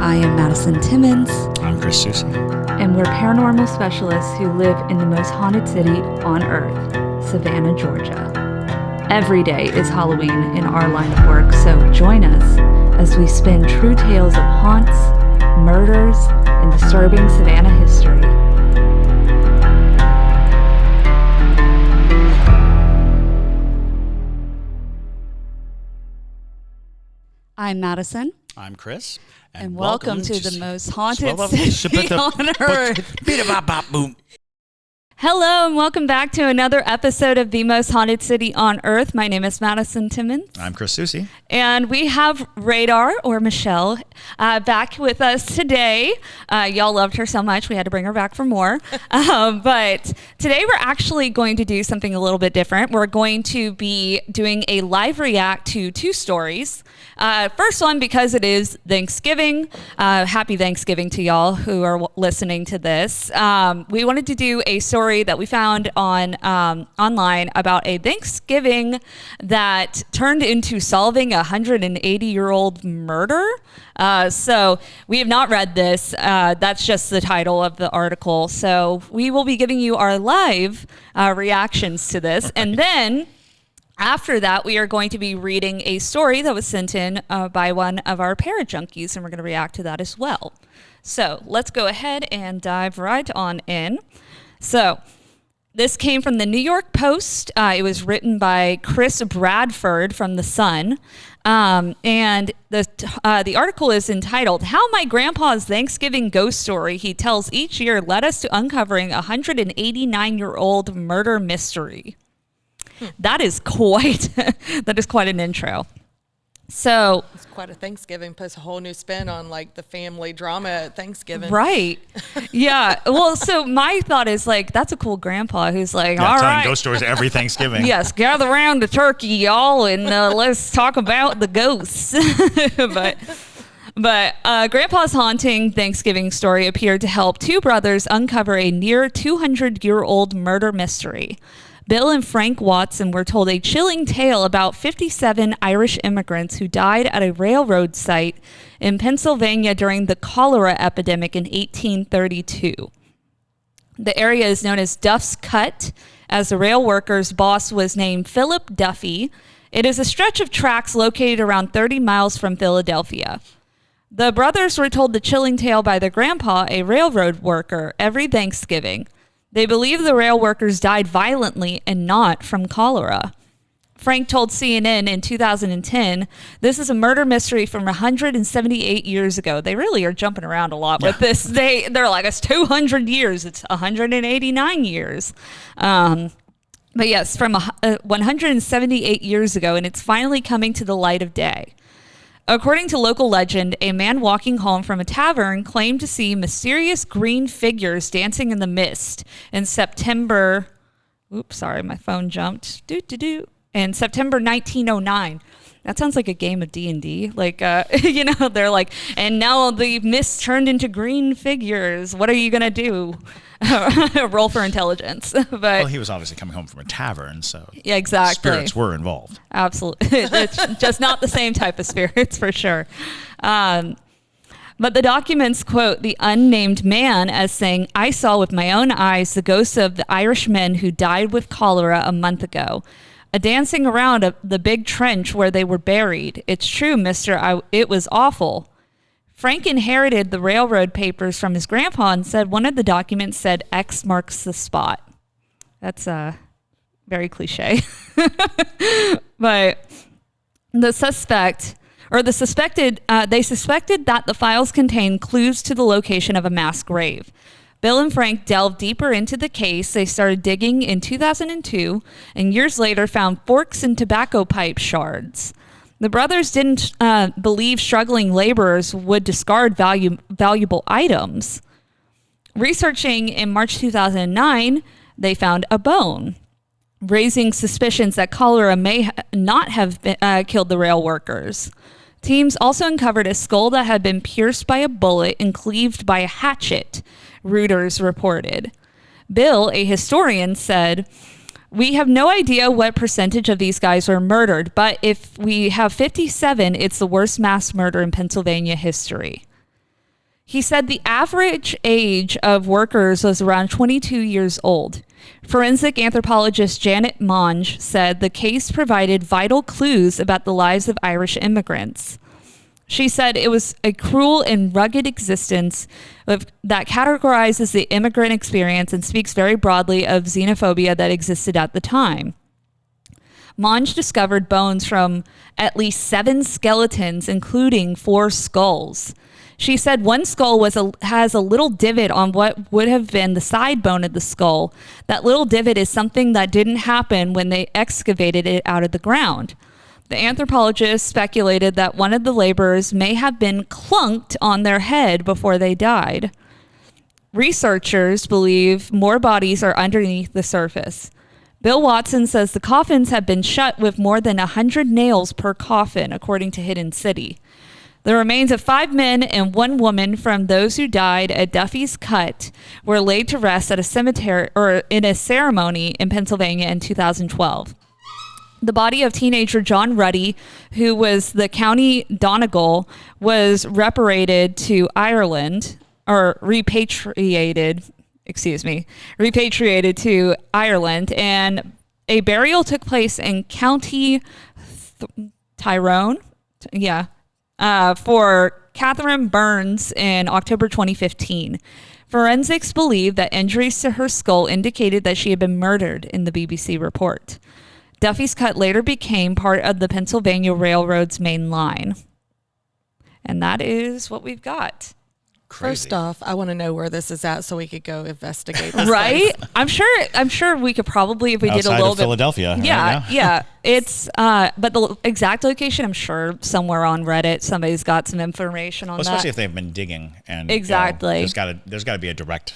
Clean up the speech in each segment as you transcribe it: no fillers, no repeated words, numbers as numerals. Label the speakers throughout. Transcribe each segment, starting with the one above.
Speaker 1: I am Madison Timmons.
Speaker 2: I'm Chris Susie.
Speaker 1: And we're paranormal specialists who live in the most haunted city on earth, Savannah, Georgia. Every day is Halloween in our line of work, so join us as we spin true tales of haunts, murders, and disturbing Savannah history. I'm Madison.
Speaker 2: I'm Chris.
Speaker 1: And welcome to the most haunted city on earth. Hello and welcome back to another episode of the most haunted city on earth. My name is Madison Timmons.
Speaker 2: I'm Chris Susie.
Speaker 1: And we have Radar, or Michelle, back with us today. Y'all loved her so much, we had to bring her back for more. But today we're actually going to do something a little bit different. We're going to be doing a live react to two stories. First one, because it is Thanksgiving. Happy Thanksgiving to y'all who are listening to this. We wanted to do a story that we found on online about a Thanksgiving that turned into solving a 180-year-old murder. So we have not read this. That's just the title of the article. So we will be giving you our live reactions to this. And then after that, we are going to be reading a story that was sent in by one of our Parajunkies, and we're going to react to that as well. So let's go ahead and dive right on in. So this came from the New York Post. It was written by Chris Bradford from The Sun. And the article is entitled, How My Grandpa's Thanksgiving Ghost Story He Tells Each Year Led Us to Uncovering a 189-Year-Old Murder Mystery. That is quite an intro. So
Speaker 3: it's quite a Thanksgiving, puts a whole new spin on like the family drama at Thanksgiving.
Speaker 1: Right. Yeah. Well, so my thought is like, that's a cool grandpa who's like, all
Speaker 2: telling
Speaker 1: right,
Speaker 2: ghost stories every Thanksgiving.
Speaker 1: Yes. Gather around the turkey, y'all. And let's talk about the ghosts. But Grandpa's haunting Thanksgiving story appeared to help two brothers uncover a near 200-year-old murder mystery. Bill and Frank Watson were told a chilling tale about 57 Irish immigrants who died at a railroad site in Pennsylvania during the cholera epidemic in 1832. The area is known as Duff's Cut, as the rail workers' boss was named Philip Duffy. It is a stretch of tracks located around 30 miles from Philadelphia. The brothers were told the chilling tale by their grandpa, a railroad worker, every Thanksgiving. They believe the rail workers died violently and not from cholera. Frank told CNN in 2010, this is a murder mystery from 178 years ago. They really are jumping around a lot with this. They're like, it's 200 years. It's 189 years. But yes, from 178 years ago, and it's finally coming to the light of day. According to local legend, a man walking home from a tavern claimed to see mysterious green figures dancing in the mist in September. Oops, sorry, my phone jumped. In September 1909. That sounds like a game of D&D. Like, they're like, and now the mist turned into green figures. What are you going to do? Roll for intelligence. But
Speaker 2: well, he was obviously coming home from a tavern, so
Speaker 1: yeah, exactly.
Speaker 2: Spirits were involved.
Speaker 1: Absolutely. It's just not the same type of spirits, for sure. But the documents quote the unnamed man as saying, I saw with my own eyes the ghosts of the Irish men who died with cholera a month ago. Dancing around the big trench where they were buried. It's true, mister. It was awful. Frank inherited the railroad papers from his grandpa and said one of the documents said X marks the spot. That's very cliche. But they suspected that the files contained clues to the location of a mass grave. Bill and Frank delved deeper into the case. They started digging in 2002 and years later found forks and tobacco pipe shards. The brothers didn't believe struggling laborers would discard valuable items. Researching in March 2009, they found a bone, raising suspicions that cholera may not have killed the rail workers. Teams also uncovered a skull that had been pierced by a bullet and cleaved by a hatchet, Reuters reported. Bill, a historian, said, we have no idea what percentage of these guys were murdered, but if we have 57, it's the worst mass murder in Pennsylvania history. He said the average age of workers was around 22 years old. Forensic anthropologist Janet Monge said the case provided vital clues about the lives of Irish immigrants. She said it was a cruel and rugged existence that categorizes the immigrant experience and speaks very broadly of xenophobia that existed at the time. Monge discovered bones from at least 7 skeletons, including 4 skulls. She said one skull has a little divot on what would have been the side bone of the skull. That little divot is something that didn't happen when they excavated it out of the ground. The anthropologist speculated that one of the laborers may have been clunked on their head before they died. Researchers believe more bodies are underneath the surface. Bill Watson says the coffins have been shut with more than 100 nails per coffin, according to Hidden City. The remains of 5 men and 1 woman from those who died at Duffy's Cut were laid to rest at a cemetery or in a ceremony in Pennsylvania in 2012. The body of teenager John Ruddy, who was the county Donegal, was repatriated to Ireland to Ireland, and a burial took place in County Tyrone. For Catherine Burns in October 2015. Forensics believe that injuries to her skull indicated that she had been murdered in the BBC report. Duffy's Cut later became part of the Pennsylvania Railroad's main line. And that is what we've got.
Speaker 2: Crazy.
Speaker 3: First off, I want to know where this is at so we could go investigate this
Speaker 1: Right?
Speaker 3: place.
Speaker 1: I'm sure we could probably, if we did a
Speaker 2: Outside
Speaker 1: little
Speaker 2: of
Speaker 1: bit.
Speaker 2: Philadelphia.
Speaker 1: Yeah. It's but the exact location, I'm sure somewhere on Reddit somebody's got some information on
Speaker 2: Especially
Speaker 1: that.
Speaker 2: if they've been digging and
Speaker 1: Exactly.
Speaker 2: there's got to be a direct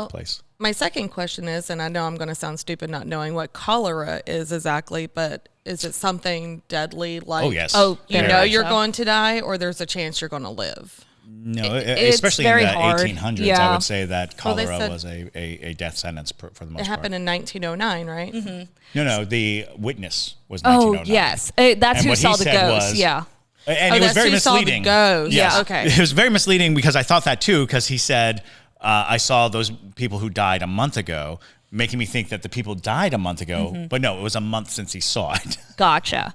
Speaker 2: place.
Speaker 3: My second question is, and I know I'm going to sound stupid not knowing what cholera is exactly, but is it something deadly like,
Speaker 2: Oh yes.
Speaker 3: you
Speaker 1: Very
Speaker 3: know
Speaker 1: much
Speaker 3: you're
Speaker 1: so.
Speaker 3: going to die, or there's a chance you're going to live?
Speaker 2: No,
Speaker 1: it's
Speaker 2: especially in
Speaker 1: very
Speaker 2: the
Speaker 1: hard.
Speaker 2: 1800s,
Speaker 1: Yeah.
Speaker 2: I would say that
Speaker 3: Well, they
Speaker 2: cholera
Speaker 3: said-
Speaker 2: was a death sentence for the most part.
Speaker 3: It happened in 1909, right?
Speaker 1: Mm-hmm.
Speaker 2: No, the witness was
Speaker 1: Oh
Speaker 2: 1909.
Speaker 1: yes, that's
Speaker 2: And
Speaker 1: who
Speaker 2: what
Speaker 1: saw
Speaker 2: he
Speaker 1: the
Speaker 2: said
Speaker 1: ghost.
Speaker 2: was-
Speaker 1: Yeah.
Speaker 2: And
Speaker 3: Oh,
Speaker 2: it was
Speaker 3: that's
Speaker 2: very
Speaker 3: who saw the
Speaker 2: misleading.
Speaker 3: ghost.
Speaker 2: Yes.
Speaker 3: Yeah, okay.
Speaker 2: It was very misleading because I thought that too, because he said, I saw those people who died a month ago, making me think that the people died a month ago.
Speaker 1: Mm-hmm.
Speaker 2: But no, it was a month since he saw it.
Speaker 1: Gotcha.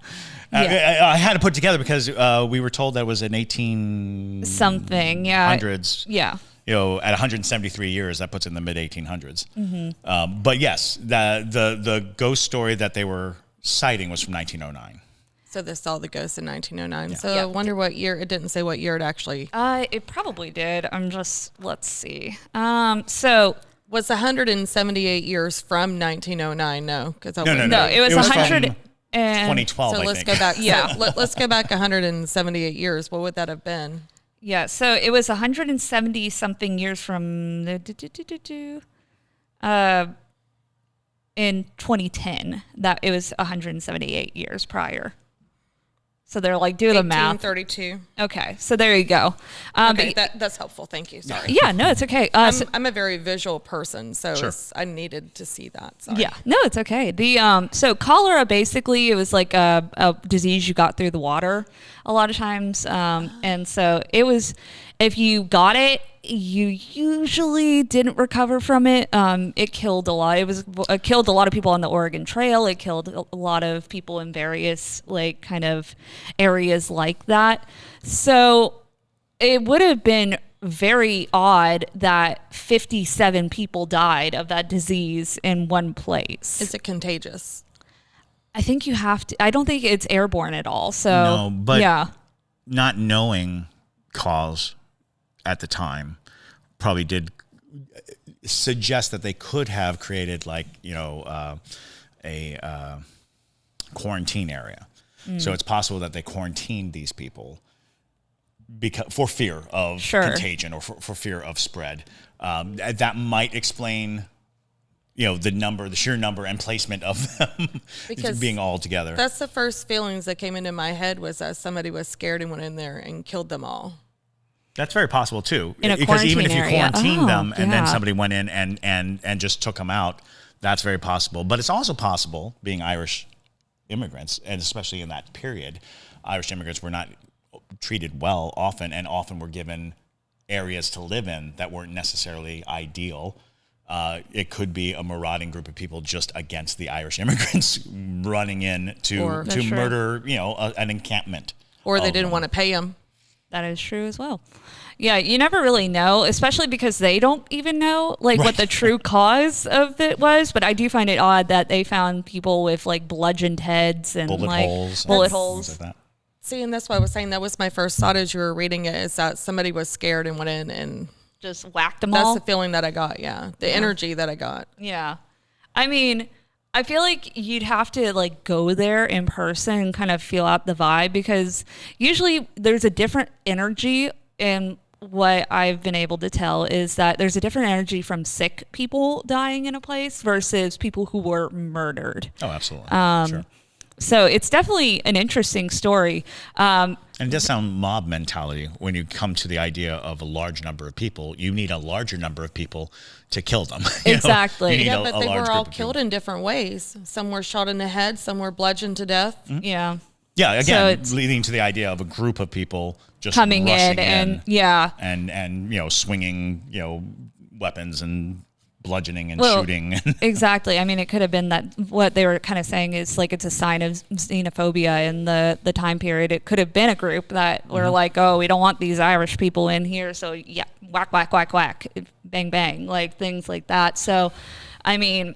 Speaker 1: Yeah.
Speaker 2: I had to put it together because we were told that it was in 1800s.
Speaker 1: Something. Yeah. Yeah.
Speaker 2: You know, at 173 years, that puts it in the mid 1800s.
Speaker 1: Mm-hmm.
Speaker 2: But yes, the ghost story that they were citing was from 1909.
Speaker 3: So they saw the ghost in 1909.
Speaker 2: Yeah.
Speaker 3: So
Speaker 1: Yeah.
Speaker 3: I wonder what year. It didn't say what year it actually
Speaker 1: It probably did. Let's see. So
Speaker 3: was. 178 years from 1909. No, because
Speaker 2: No.
Speaker 1: no, it was
Speaker 2: It was
Speaker 1: 100
Speaker 2: from
Speaker 1: and
Speaker 2: 2012,
Speaker 3: So
Speaker 2: I
Speaker 3: let's
Speaker 2: think.
Speaker 3: go back.
Speaker 1: Yeah.
Speaker 3: So let's go back 178 years. What would that have been?
Speaker 1: yeah. So it was 170 something years from in 2010 that it was 178 years prior. So they're like, do the math.
Speaker 3: 1832.
Speaker 1: Okay, so there you go.
Speaker 3: Okay,
Speaker 1: but-
Speaker 3: that's helpful. Thank you. Sorry.
Speaker 1: yeah, no, it's okay.
Speaker 3: I'm a very visual person, so
Speaker 2: Sure.
Speaker 3: I needed to see that. Sorry.
Speaker 1: Yeah, no, it's okay. The so cholera basically it was like a disease you got through the water a lot of times, and so it was if you got it, you usually didn't recover from it. It killed a lot. It killed a lot of people on the Oregon Trail. It killed a lot of people in various like kind of areas like that. So it would have been very odd that 57 people died of that disease in one place.
Speaker 3: Is it contagious?
Speaker 1: I think you have to. I don't think it's airborne at all. So
Speaker 2: No, but
Speaker 1: yeah,
Speaker 2: not knowing cause at the time probably did suggest that they could have created like, a quarantine area. So it's possible that they quarantined these people for fear of
Speaker 1: Sure.
Speaker 2: contagion or for fear of spread. That might explain, the sheer number and placement of them
Speaker 3: Because
Speaker 2: being all together.
Speaker 3: That's the first feelings that came into my head was that somebody was scared and went in there and killed them all.
Speaker 2: That's very possible too.
Speaker 1: In a
Speaker 2: Because even if you
Speaker 1: quarantine area.
Speaker 2: quarantine
Speaker 1: Oh,
Speaker 2: them and then
Speaker 1: yeah.
Speaker 2: somebody went in and just took them out, that's very possible. But it's also possible, being Irish immigrants, and especially in that period, Irish immigrants were not treated well often, and often were given areas to live in that weren't necessarily ideal. It could be a marauding group of people just against the Irish immigrants running in to murder, an encampment.
Speaker 3: Or they didn't want to pay them.
Speaker 1: That is true as well. Yeah, you never really know, especially because they don't even know what the true cause of it was. But I do find it odd that they found people with like bludgeoned heads and bullet holes.
Speaker 2: Things like that.
Speaker 3: See, and that's why I was saying that was my first thought as you were reading it, is that somebody was scared and went in and
Speaker 1: just whacked them all.
Speaker 3: That's the feeling that I got. Yeah, the energy that I got.
Speaker 1: Yeah, I mean, I feel like you'd have to like go there in person and kind of feel out the vibe, because usually there's a different energy. And what I've been able to tell is that there's a different energy from sick people dying in a place versus people who were murdered.
Speaker 2: Oh, absolutely. Sure.
Speaker 1: So it's definitely an interesting story.
Speaker 2: And it does sound mob mentality when you come to the idea of a large number of people. You need a larger number of people to kill them.
Speaker 1: Exactly.
Speaker 3: Yeah, but they were all killed in different ways. Some were shot in the head, some were bludgeoned to death.
Speaker 1: Mm-hmm. Yeah.
Speaker 2: Yeah, again, leading to the idea of a group of people just
Speaker 1: coming in
Speaker 2: and
Speaker 1: swinging,
Speaker 2: weapons and bludgeoning and shooting.
Speaker 1: Exactly. I mean, it could have been that what they were kind of saying is like it's a sign of xenophobia in the time period. It could have been a group that were like, oh, we don't want these Irish people in here, so yeah, whack, whack, whack, whack, bang, bang, like things like that. So, I mean,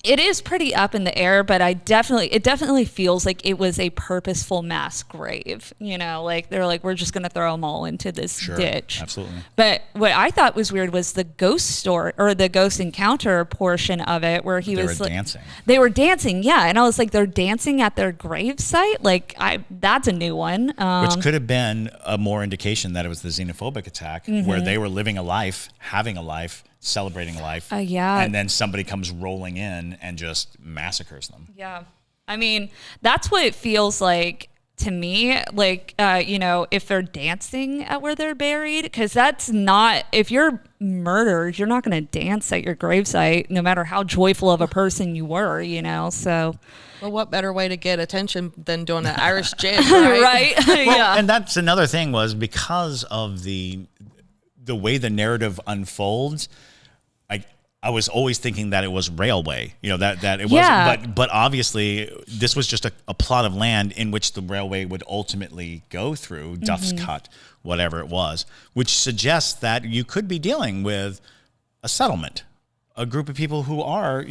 Speaker 1: it is pretty up in the air, but it definitely feels like it was a purposeful mass grave. Like they're like, we're just going to throw them all into this ditch.
Speaker 2: Absolutely.
Speaker 1: But what I thought was weird was the ghost story or the ghost encounter portion of it, where they were dancing. They were dancing, yeah, and I was like, they're dancing at their grave site. Like, that's a new one.
Speaker 2: Which could have been a more indication that it was the xenophobic attack, where they were living a life, having a life, celebrating life, and then somebody comes rolling in and just massacres them.
Speaker 1: Yeah, I mean, that's what it feels like to me. Like, if they're dancing at where they're buried, because that's not, if you're murdered, you're not going to dance at your gravesite, no matter how joyful of a person you were. So.
Speaker 3: Well, what better way to get attention than doing an Irish jig, right?
Speaker 1: Right.
Speaker 2: Well, and that's another thing, was because of the way the narrative unfolds. I was always thinking that it was railway, that it wasn't, but obviously this was just a plot of land in which the railway would ultimately go through, Duff's Cut, whatever it was, which suggests that you could be dealing with a settlement, a group of people who are,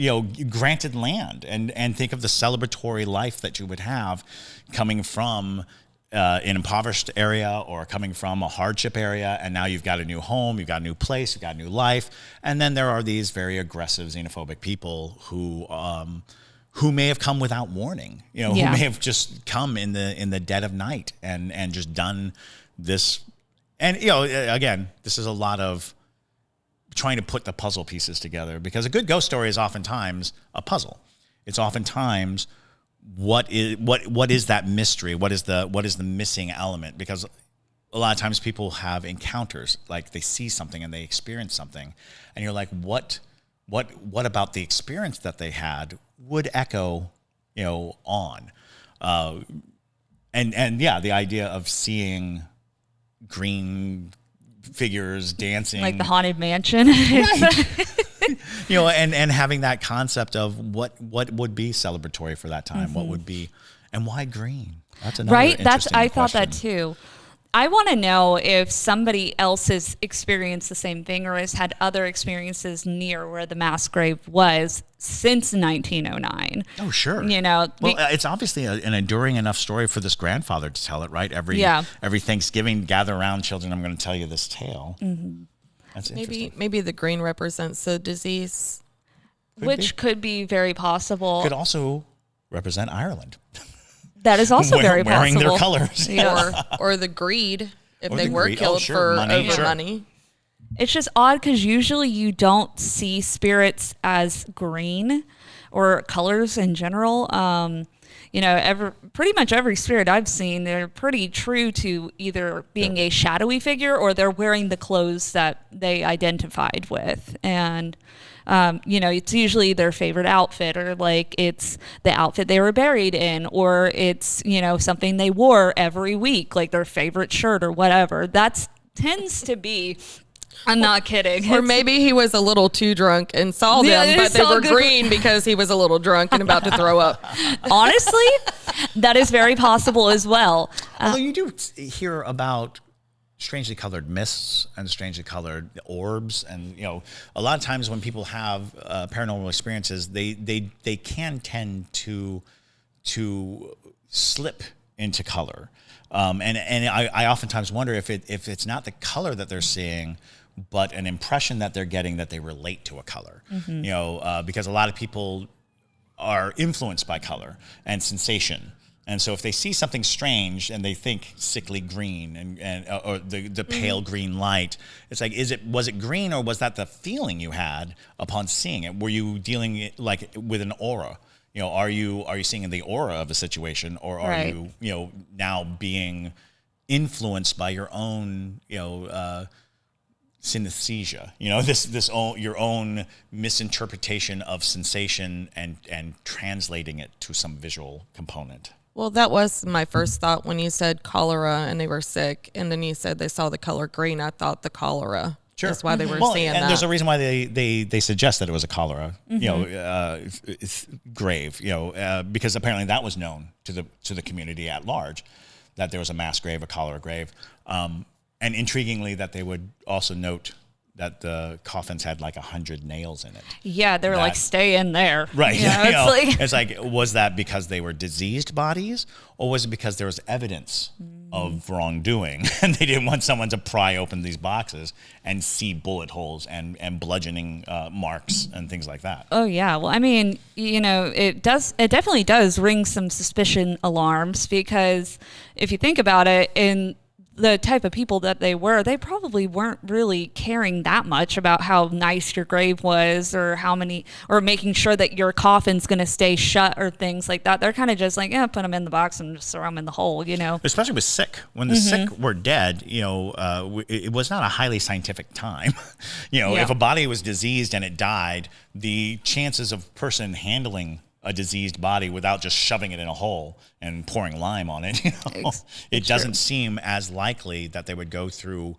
Speaker 2: granted land, and think of the celebratory life that you would have coming from an impoverished area or coming from a hardship area, and now you've got a new home, you've got a new place, you've got a new life, and then there are these very aggressive xenophobic people who may have come without warning, who may have just come in the dead of night and just done this. And again, this is a lot of trying to put the puzzle pieces together, because a good ghost story is oftentimes a puzzle. It's oftentimes what is that mystery? What is the missing element? Because a lot of times people have encounters, like they see something and they experience something, and you're like, what about the experience that they had would echo, on, and the idea of seeing green figures dancing,
Speaker 1: like the Haunted Mansion.
Speaker 2: Right. And having that concept of what would be celebratory for that time, what would be, and why green? That's another
Speaker 1: right. I thought
Speaker 2: question.
Speaker 1: that too. I want to know if somebody else has experienced the same thing or has had other experiences near where the mass grave was since 1909.
Speaker 2: Oh, sure.
Speaker 1: Well,
Speaker 2: it's obviously an enduring enough story for this grandfather to tell it, right? Every Thanksgiving, gather around, children, I'm going to tell you this tale.
Speaker 1: Mm-hmm.
Speaker 2: That's interesting.
Speaker 3: Maybe the green represents the disease.
Speaker 1: Could be very possible.
Speaker 2: Could also represent Ireland.
Speaker 1: That is also very possible.
Speaker 2: Wearing their colors.
Speaker 1: Yeah.
Speaker 3: or the greed, if they were killed for money.
Speaker 1: It's just odd because usually you don't see spirits as green or colors in general. Pretty much every spirit I've seen, they're pretty true to either being a shadowy figure or they're wearing the clothes that they identified with. And, it's usually their favorite outfit, or like it's the outfit they were buried in, or it's, something they wore every week, like their favorite shirt or whatever. That's tends to be. I'm not kidding.
Speaker 3: Or maybe he was a little too drunk and saw them, but they were green because he was a little drunk and about to throw up.
Speaker 1: Honestly, that is very possible as well.
Speaker 2: Although you do hear about strangely colored mists and strangely colored orbs, and a lot of times when people have paranormal experiences, they can tend to slip into color, and I oftentimes wonder if it's not the color that they're seeing, but an impression that they're getting that they relate to a color. Because a lot of people are influenced by color and sensation. And so if they see something strange and they think sickly green or the pale green light, it's like, was it green, or was that the feeling you had upon seeing it? Were you dealing like with an aura? Are you seeing the aura of a situation, or are you now being influenced by your own synesthesia, your own misinterpretation of sensation and translating it to some visual component?
Speaker 3: Well, that was my first thought when you said cholera and they were sick, and then you said they saw the color green. I thought the cholera. Sure. That's why they were seeing that.
Speaker 2: And there's a reason why they suggest that it was a cholera, grave, because apparently that was known to the community at large, that there was a mass grave, a cholera grave. And intriguingly, that they would also note that the coffins had like 100 nails in it.
Speaker 1: Yeah, they were like, stay in there.
Speaker 2: Right. It's like, was that because they were diseased bodies, or was it because there was evidence of wrongdoing and they didn't want someone to pry open these boxes and see bullet holes and bludgeoning marks and things like that?
Speaker 1: Oh, yeah. Well, I mean, it definitely does ring some suspicion alarms, because if you think about it, in the type of people that they were, they probably weren't really caring that much about how nice your grave was, or or making sure that your coffin's going to stay shut, or things like that. They're kind of just like, put them in the box and just throw them in the hole,
Speaker 2: Especially with sick. When the sick were dead, it was not a highly scientific time. If a body was diseased and it died, the chances of a person handling a diseased body without just shoving it in a hole and pouring lime on it, it doesn't seem as likely that they would go through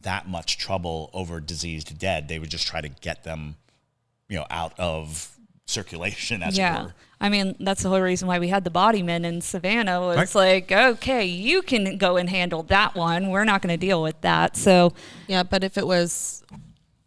Speaker 2: that much trouble over diseased dead. They would just try to get them, out of circulation, as it were.
Speaker 1: I mean, that's the whole reason why we had the body men in Savannah, was like, okay, you can go and handle that one. We're not going to deal with that. So
Speaker 3: yeah, but if it was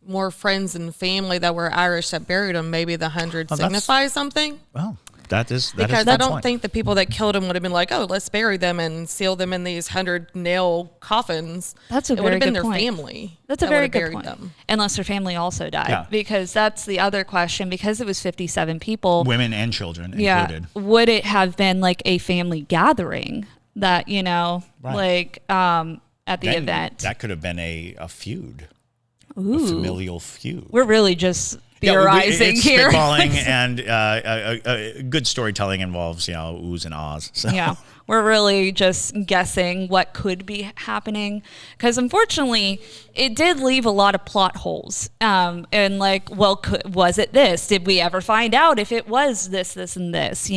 Speaker 3: more friends and family that were Irish that buried them, maybe the 100 signifies something.
Speaker 2: Well, that is
Speaker 3: because I don't think the people that killed him would have been like, oh, let's bury them and seal them in these 100 nail coffins.
Speaker 1: That's a very good point. It would have been their
Speaker 3: family.
Speaker 1: That's a very good point. Unless their family also died, because that's the other question. Because it was 57 people,
Speaker 2: women and children included.
Speaker 1: Would it have been like a family gathering that at the event?
Speaker 2: That could have been a feud.
Speaker 1: Ooh.
Speaker 2: A familial feud.
Speaker 1: We're really just theorizing here.
Speaker 2: Spitballing, and good storytelling involves, oohs and ahs. So.
Speaker 1: Yeah, we're really just guessing what could be happening, because unfortunately, it did leave a lot of plot holes. And was it this? Did we ever find out if it was this, and this?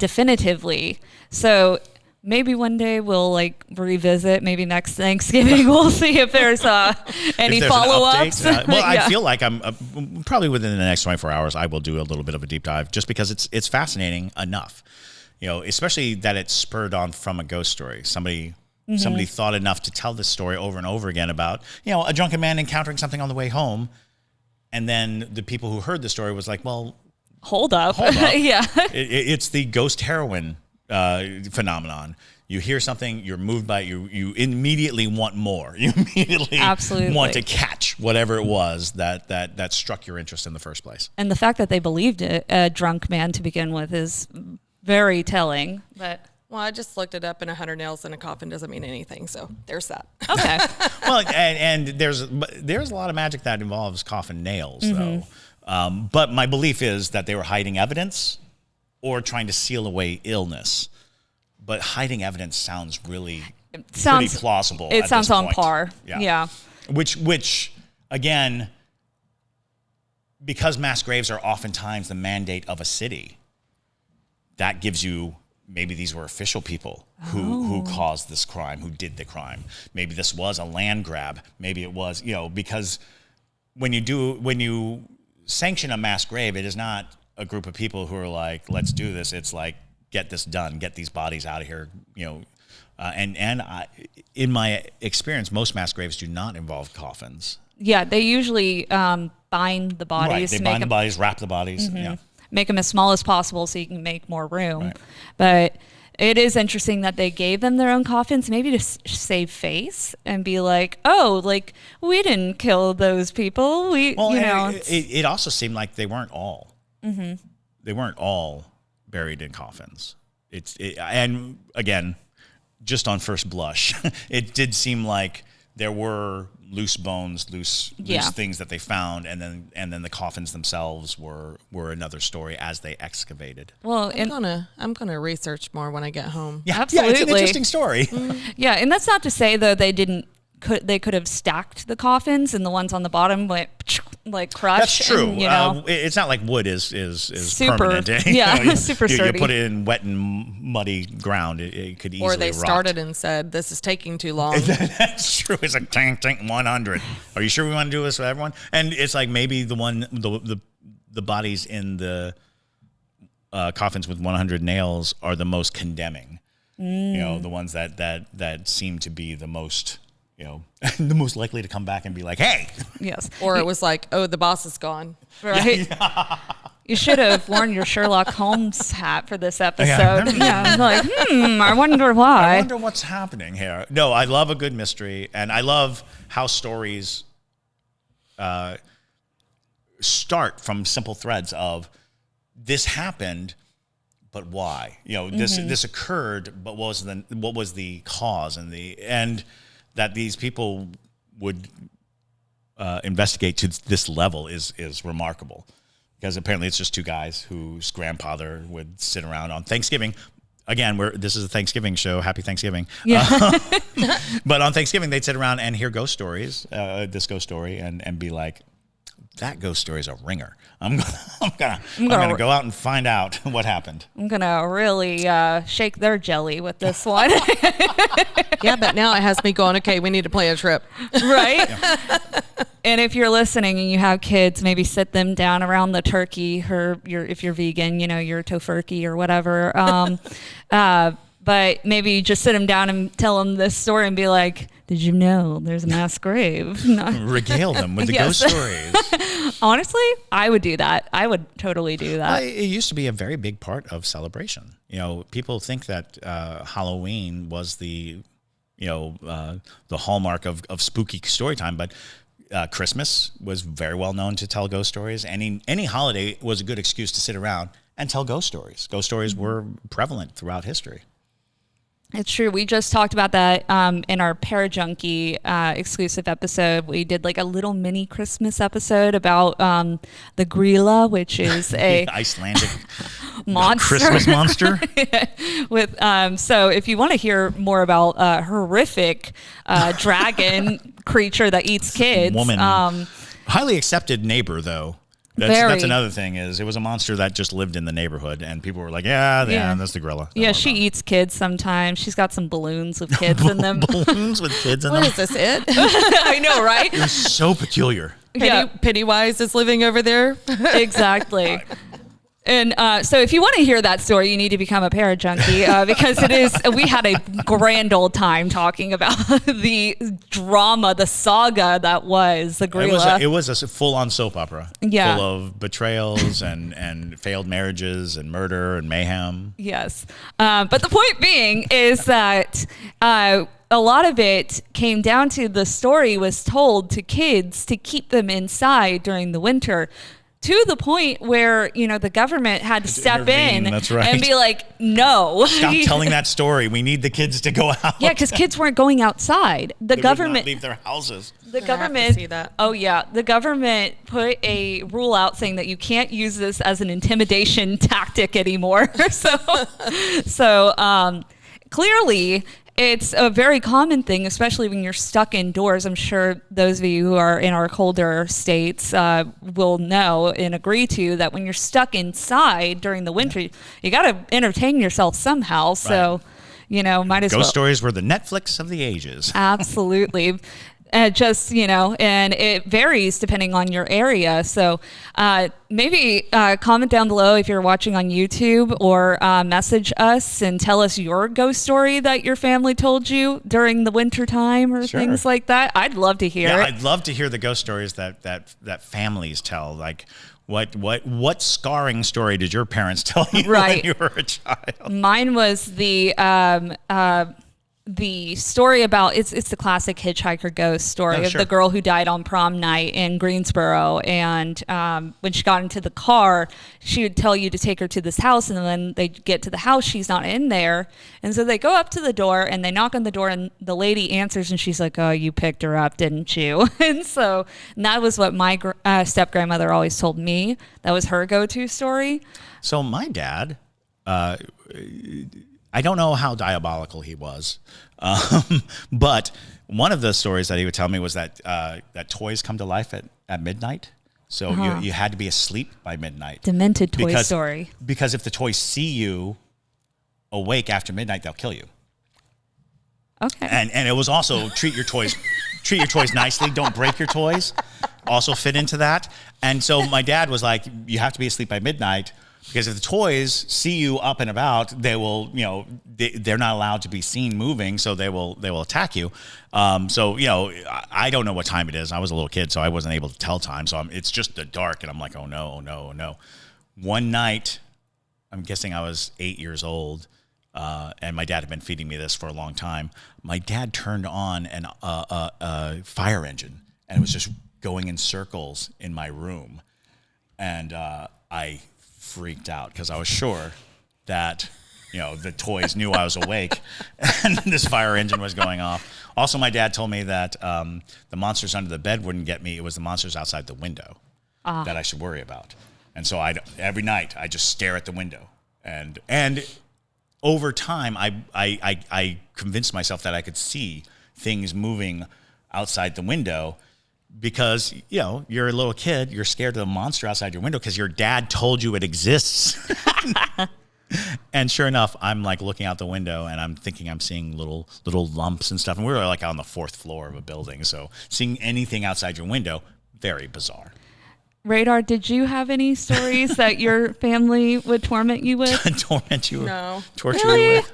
Speaker 1: Definitively. So. Maybe one day we'll revisit. Maybe next Thanksgiving we'll see if there's any follow-ups.
Speaker 2: I feel like I'm probably within the next 24 hours I will do a little bit of a deep dive, just because it's fascinating enough. Especially that it's spurred on from a ghost story. Somebody thought enough to tell this story over and over again about a drunken man encountering something on the way home, and then the people who heard the story was like, well,
Speaker 1: hold up. Yeah,
Speaker 2: it's the ghost heroine phenomenon. You hear something, you're moved by it, you immediately want more. You immediately want to catch whatever it was that struck your interest in the first place.
Speaker 1: And the fact that they believed it, a drunk man to begin with, is very telling. But
Speaker 3: I just looked it up, and 100 nails in a coffin doesn't mean anything. So there's that.
Speaker 1: Okay.
Speaker 2: Well, and there's a lot of magic that involves coffin nails, though. But my belief is that they were hiding evidence or trying to seal away illness. But hiding evidence sounds pretty plausible.
Speaker 1: It sounds on par. Yeah.
Speaker 2: Which again, because mass graves are oftentimes the mandate of a city, that gives you maybe these were official people who caused this crime, who did the crime. Maybe this was a land grab. Maybe it was, because when you sanction a mass grave, it is not a group of people who are like, let's do this. It's like, get this done, get these bodies out of here, in my experience, most mass graves do not involve coffins.
Speaker 1: Yeah, they usually bind the bodies.
Speaker 2: Right, they bind the bodies, wrap the bodies. Mm-hmm. Yeah.
Speaker 1: Make them as small as possible so you can make more room.
Speaker 2: Right.
Speaker 1: But it is interesting that they gave them their own coffins, maybe to save face and be like, oh, like, we didn't kill those people.
Speaker 2: It also seemed like they weren't all.
Speaker 1: Mm-hmm.
Speaker 2: They weren't all buried in coffins. And again, just on first blush, it did seem like there were loose bones, loose things that they found, and then the coffins themselves were another story as they excavated.
Speaker 1: Well,
Speaker 3: I'm gonna research more when I get home.
Speaker 2: Yeah,
Speaker 1: absolutely.
Speaker 2: Yeah, it's an interesting story.
Speaker 1: Yeah, and that's not to say though they could have stacked the coffins and the ones on the bottom went like crushed.
Speaker 2: That's true.
Speaker 1: And,
Speaker 2: it's not like wood is
Speaker 1: super
Speaker 2: permanent.
Speaker 1: Yeah, super sturdy.
Speaker 2: You put it in wet and muddy ground, it could easily
Speaker 3: Or they
Speaker 2: rot.
Speaker 3: started and said, "This is taking too long."
Speaker 2: That's true. It's like tank 100. Are you sure we want to do this with everyone? And it's like maybe the bodies in the coffins with 100 nails are the most condemning. The ones that seem to be the most. The most likely to come back and be like, hey.
Speaker 1: Yes.
Speaker 3: Or it was like, oh, the boss is gone.
Speaker 1: Right. Yeah. You should have worn your Sherlock Holmes hat for this episode. Yeah. Like, I wonder why.
Speaker 2: I wonder what's happening here. No, I love a good mystery, and I love how stories start from simple threads of this happened, but why? This occurred, but what was the cause and that these people would investigate to this level is remarkable, because apparently it's just two guys whose grandfather would sit around on Thanksgiving. Again, this is a Thanksgiving show. Happy Thanksgiving. Yeah. But on Thanksgiving, they'd sit around and hear ghost stories, this ghost story, and be like, that ghost story is a ringer. I'm gonna go out and find out what happened.
Speaker 1: I'm gonna really shake their jelly with this one.
Speaker 3: Yeah, but now it has me going, okay, we need to plan a trip.
Speaker 1: Right? Yeah. And if you're listening and you have kids, maybe sit them down around the turkey, or if you're vegan, your tofurkey or whatever. But maybe just sit them down and tell them this story and be like, did you know there's a mass grave?
Speaker 2: Regale them with the ghost stories.
Speaker 1: Honestly, I would do that. I would totally do that.
Speaker 2: It used to be a very big part of celebration. People think that Halloween was the hallmark of spooky story time, but Christmas was very well known to tell ghost stories. Any holiday was a good excuse to sit around and tell ghost stories. Ghost stories were prevalent throughout history.
Speaker 1: It's true. We just talked about that in our Parajunkie exclusive episode. We did like a little mini Christmas episode about the gorilla, which is a
Speaker 2: Icelandic
Speaker 1: monster.
Speaker 2: Christmas monster.
Speaker 1: With so if you want to hear more about a horrific dragon creature that eats kids,
Speaker 2: woman, highly accepted neighbor though. That's another thing, is it was a monster that just lived in the neighborhood, and people were like, yeah, that's the gorilla.
Speaker 1: Yeah, she eats kids sometimes. She's got some balloons with kids in them.
Speaker 2: Balloons with kids in them?
Speaker 3: What is this, it?
Speaker 1: I know, right?
Speaker 2: You're so peculiar.
Speaker 3: Pennywise is living over there.
Speaker 1: Exactly. And so if you want to hear that story, you need to become a Parajunkie because we had a grand old time talking about the drama, the saga that was the gorilla.
Speaker 2: It was a full-on soap opera. Yeah. Full of betrayals and failed marriages and murder and mayhem.
Speaker 1: Yes. But the point being is that a lot of it came down to the story was told to kids to keep them inside during the winter. To the point where, the government had to step in and be like, no.
Speaker 2: Stop telling that story. We need the kids to go out.
Speaker 1: Yeah, because kids weren't going outside. The government
Speaker 2: would not leave their houses.
Speaker 1: The government. See that. Oh, yeah. The government put a rule out saying that you can't use this as an intimidation tactic anymore. So clearly, It's a very common thing, especially when you're stuck indoors. I'm sure those of you who are in our colder states will know and agree to that when you're stuck inside during the winter, you got to entertain yourself somehow. So, might as well.
Speaker 2: Ghost stories were the Netflix of the ages.
Speaker 1: Absolutely. And it varies depending on your area. So maybe comment down below if you're watching on YouTube, or message us and tell us your ghost story that your family told you during the winter time, or things like that. I'd love to hear it.
Speaker 2: I'd love to hear the ghost stories that families tell. Like, what scarring story did your parents tell you when you were a child?
Speaker 1: Mine was the story about it's the classic hitchhiker ghost story of the girl who died on prom night in Greensboro, and when she got into the car, she would tell you to take her to this house, and then they get to the house, she's not in there, and so they go up to the door and they knock on the door, and the lady answers, and she's like, "Oh, you picked her up, didn't you?" And that was what my step grandmother always told me. That was her go-to story.
Speaker 2: So my dad, I don't know how diabolical he was, but one of the stories that he would tell me was that that toys come to life at midnight. So you had to be asleep by midnight.
Speaker 1: Demented toy story.
Speaker 2: Because if the toys see you awake after midnight, they'll kill you.
Speaker 1: Okay.
Speaker 2: And it was also treat your toys nicely. Don't break your toys. Also fit into that. And so my dad was like, you have to be asleep by midnight. Because if the toys see you up and about, they will, they're not allowed to be seen moving, so they will attack you. I don't know what time it is. I was a little kid, so I wasn't able to tell time. So it's just the dark, and I'm like, oh no, oh no, oh no. One night, I'm guessing I was 8 years old, and my dad had been feeding me this for a long time. My dad turned on a fire engine, and it was just going in circles in my room, and I freaked out because I was sure that the toys knew I was awake and this fire engine was going off. Also, my dad told me that the monsters under the bed wouldn't get me. It was the monsters outside the window that I should worry about. And so every night I just stare at the window, and over time I convinced myself that I could see things moving outside the window. Because, you're a little kid, you're scared of the monster outside your window because your dad told you it exists. And sure enough, I'm like looking out the window and I'm thinking I'm seeing little lumps and stuff. And we were like on the 4th floor of a building. So seeing anything outside your window, very bizarre.
Speaker 1: Radar, did you have any stories that your family would torment you with?
Speaker 2: Torment you?
Speaker 3: No.
Speaker 2: Torture
Speaker 1: really?
Speaker 2: you with?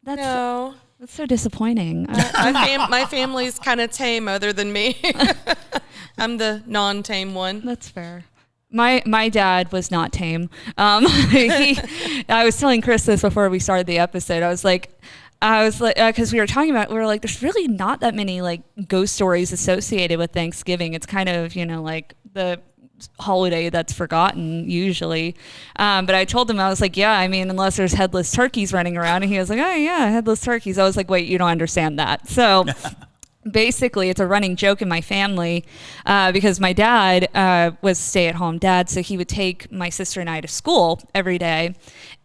Speaker 3: No.
Speaker 1: That's so disappointing.
Speaker 3: My family's kind of tame other than me. I'm the non-tame one.
Speaker 1: That's fair. My dad was not tame. I was telling Chris this before we started the episode. I was like, because we were like, there's really not that many like ghost stories associated with Thanksgiving. It's kind of, like the holiday that's forgotten usually. But I told him, I was like, yeah, unless there's headless turkeys running around. And he was like, oh yeah, headless turkeys. I was like, wait, you don't understand that. So basically it's a running joke in my family because my dad was a stay-at-home dad, so he would take my sister and I to school every day.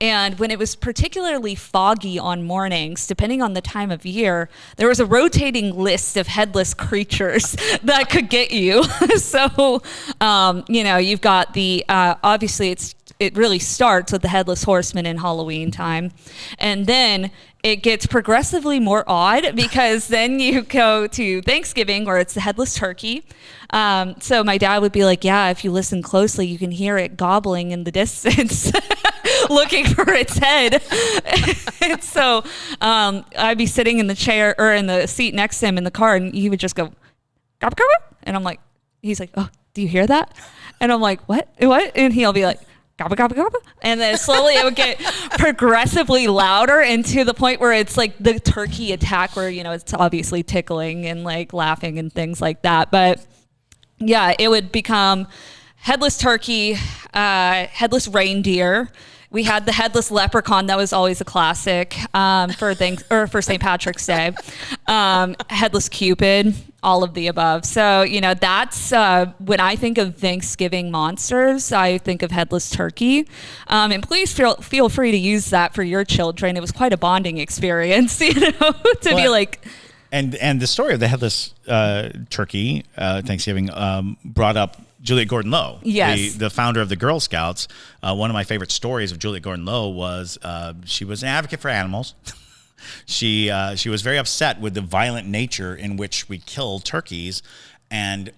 Speaker 1: And when it was particularly foggy on mornings, depending on the time of year, there was a rotating list of headless creatures that could get you. So, you've got the, obviously it really starts with the Headless Horseman in Halloween time. And then it gets progressively more odd because then you go to Thanksgiving where it's the headless turkey. So my dad would be like, yeah, if you listen closely, you can hear it gobbling in the distance, looking for its head. And so I'd be sitting in the chair or in the seat next to him in the car, and he would just go, gobble, gobble. And I'm like, he's like, oh, do you hear that? And I'm like, what? And he'll be like, gobble, gobble, gobble. And then slowly it would get progressively louder, and to the point where it's like the turkey attack where, it's obviously tickling and like laughing and things like that. But yeah, it would become headless turkey, headless reindeer. We had the headless leprechaun. That was always a classic for St. Patrick's Day. Headless Cupid. all of the above. So, that's when I think of Thanksgiving monsters, I think of headless turkey. And please feel free to use that for your children. It was quite a bonding experience, be like.
Speaker 2: And the story of the headless turkey Thanksgiving brought up Juliet Gordon-Low,
Speaker 1: yes,
Speaker 2: the founder of the Girl Scouts. One of my favorite stories of Juliet Gordon-Low was she was an advocate for animals. She was very upset with the violent nature in which we kill turkeys, and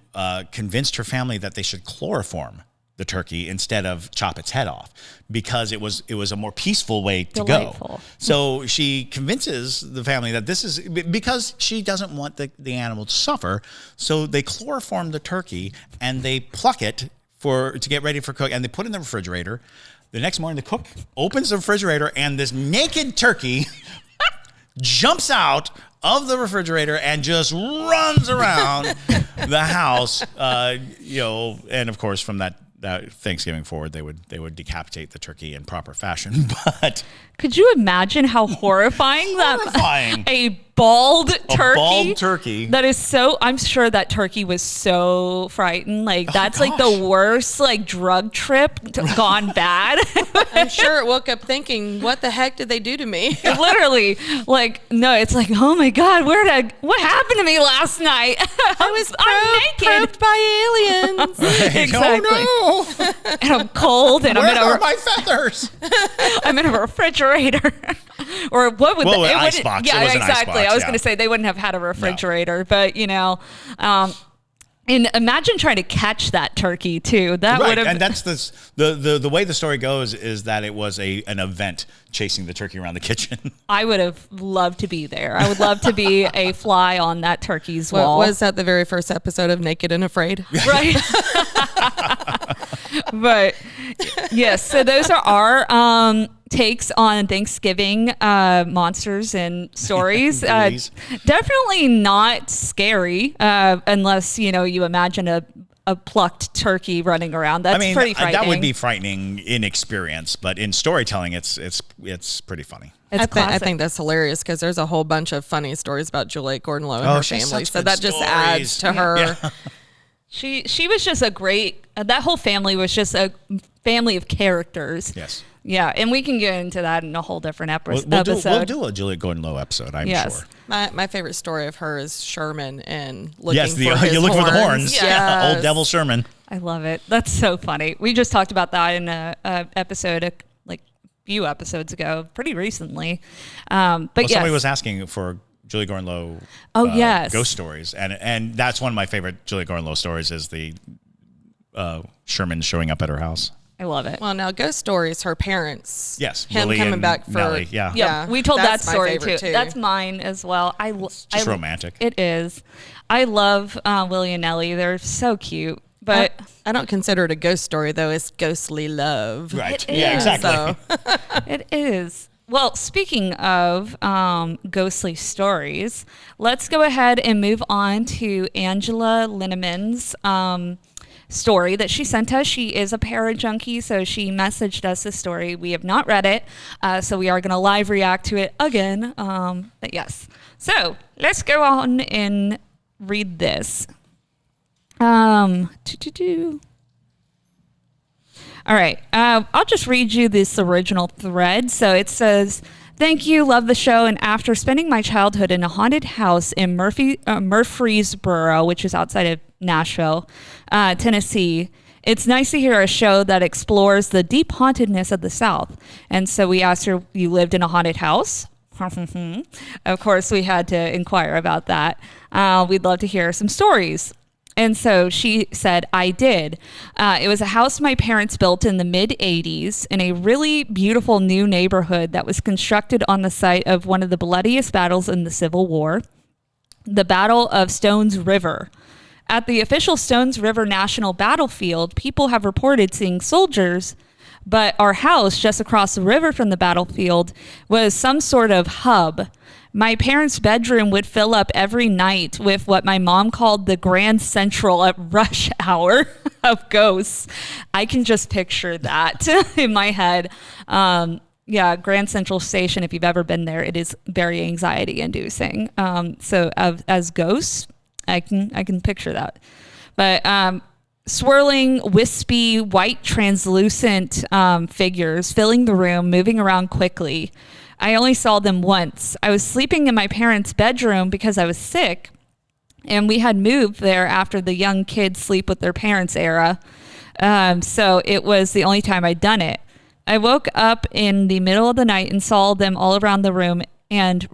Speaker 2: convinced her family that they should chloroform the turkey instead of chop its head off, because it was a more peaceful way to
Speaker 1: Delightful.
Speaker 2: go. So she convinces the family that this is because she doesn't want the animal to suffer. So they chloroform the turkey and they pluck it to get ready for cook, and they put it in the refrigerator. The next morning, the cook opens the refrigerator and this naked turkey jumps out of the refrigerator and just runs around the house, and of course from that Thanksgiving forward, they would decapitate the turkey in proper fashion. But
Speaker 1: could you imagine how horrifying a bald turkey? That is so. I'm sure that turkey was so frightened. Like that's like the worst drug trip gone bad.
Speaker 3: I'm sure it woke up thinking, "What the heck did they do to me?"
Speaker 1: Literally, no. It's like, oh my god, what happened to me last night?
Speaker 3: I was
Speaker 1: naked
Speaker 3: probed by aliens.
Speaker 2: Right.
Speaker 1: Exactly.
Speaker 2: Oh no!
Speaker 1: And I'm cold, and
Speaker 2: Where are my feathers?
Speaker 1: I'm in a refrigerator. Or what would
Speaker 2: an icebox.
Speaker 1: Yeah,
Speaker 2: it was
Speaker 1: exactly.
Speaker 2: An icebox,
Speaker 1: I was going to say they wouldn't have had a refrigerator,
Speaker 2: no.
Speaker 1: but and imagine trying to catch that turkey too. That would have.
Speaker 2: And that's the way the story goes is that it was an event chasing the turkey around the kitchen.
Speaker 1: I would have loved to be there. I would love to be a fly on that turkey's wall.
Speaker 3: Was that the very first episode of Naked and Afraid?
Speaker 1: Right. But yes, so those are our takes on Thanksgiving monsters and stories. Definitely not scary unless you imagine a plucked turkey running around. That's pretty frightening.
Speaker 2: That would be frightening in experience, but in storytelling, it's pretty funny.
Speaker 1: I
Speaker 3: think that's hilarious because there's a whole bunch of funny stories about Juliet Gordon-Low and her family, so that just adds to her.
Speaker 2: Yeah.
Speaker 1: She was just a great. That whole family was just a family of characters.
Speaker 2: Yes.
Speaker 1: Yeah, and we can get into that in a whole different episode.
Speaker 2: We'll do a Juliet Gordon-Low episode, I'm sure.
Speaker 3: My favorite story of her is Sherman and looking for his
Speaker 2: you look for the horns.
Speaker 3: Yes.
Speaker 2: Yeah, old devil Sherman.
Speaker 1: I love it. That's so funny. We just talked about that in a episode few episodes ago, pretty recently.
Speaker 2: Somebody was asking for Juliet Gordon-Low ghost stories, and that's one of my favorite Juliet Gordon-Low stories is the Sherman showing up at her house.
Speaker 1: I love it.
Speaker 3: Well, now ghost stories, her parents.
Speaker 2: Yes,
Speaker 3: him
Speaker 2: Lily
Speaker 3: coming
Speaker 2: and
Speaker 3: back for
Speaker 2: Nellie,
Speaker 1: yeah. We told that story too.
Speaker 3: too.
Speaker 1: That's mine as well.
Speaker 2: It's just romantic.
Speaker 1: It is. I love Willie and Nellie. They're so cute. But
Speaker 3: I don't consider it a ghost story though. It's ghostly love.
Speaker 2: Right.
Speaker 1: It
Speaker 2: Yeah,
Speaker 1: is.
Speaker 2: exactly.
Speaker 3: So.
Speaker 1: It is. Well, speaking of ghostly stories, let's go ahead and move on to Angela Linneman's story that she sent us. She is a Parajunkie, so she messaged us this story. We have not read it, so we are going to live react to it again. But yes. So let's go on and read this. All right. I'll just read you this original thread. So it says, "Thank you, love the show. And after spending my childhood in a haunted house in Murfreesboro, which is outside of Nashville, Tennessee, it's nice to hear a show that explores the deep hauntedness of the South." And so we asked her, "You lived in a haunted house?" Of course, we had to inquire about that. We'd love to hear some stories. And so she said, "I did. It was a house my parents built in the mid-'80s in a really beautiful new neighborhood that was constructed on the site of one of the bloodiest battles in the Civil War, the Battle of Stones River. At the official Stones River National Battlefield, people have reported seeing soldiers, but our house just across the river from the battlefield was some sort of hub. My parents' bedroom would fill up every night with what my mom called the Grand Central at rush hour of ghosts." I can just picture that in my head. Grand Central Station, if you've ever been there, it is very anxiety inducing. So as ghosts, I can picture that. But swirling, wispy, white, translucent figures filling the room, moving around quickly. I only saw them once. I was sleeping in my parents' bedroom because I was sick, and we had moved there after the young kids sleep with their parents era. So it was the only time I'd done it. I woke up in the middle of the night and saw them all around the room, and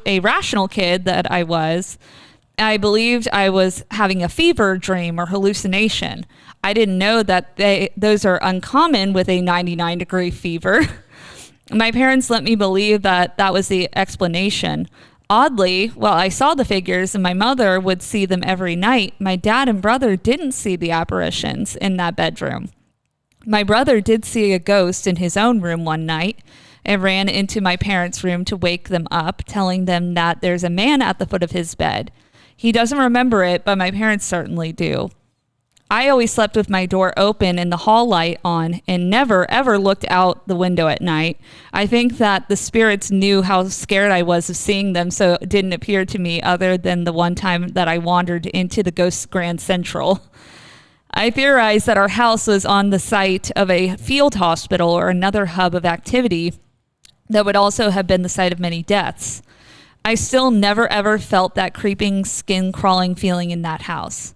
Speaker 1: a rational kid that I believed I was having a fever dream or hallucination. I didn't know that those are uncommon with a 99-degree fever. My parents let me believe that was the explanation. Oddly, while I saw the figures and my mother would see them every night, my dad and brother didn't see the apparitions in that bedroom. My brother did see a ghost in his own room one night and ran into my parents' room to wake them up, telling them that there's a man at the foot of his bed. He doesn't remember it, but my parents certainly do. I always slept with my door open and the hall light on and never, ever looked out the window at night. I think that the spirits knew how scared I was of seeing them, so it didn't appear to me other than the one time that I wandered into the Ghost Grand Central. I theorized that our house was on the site of a field hospital or another hub of activity that would also have been the site of many deaths. I still never ever felt that creeping, skin-crawling feeling in that house.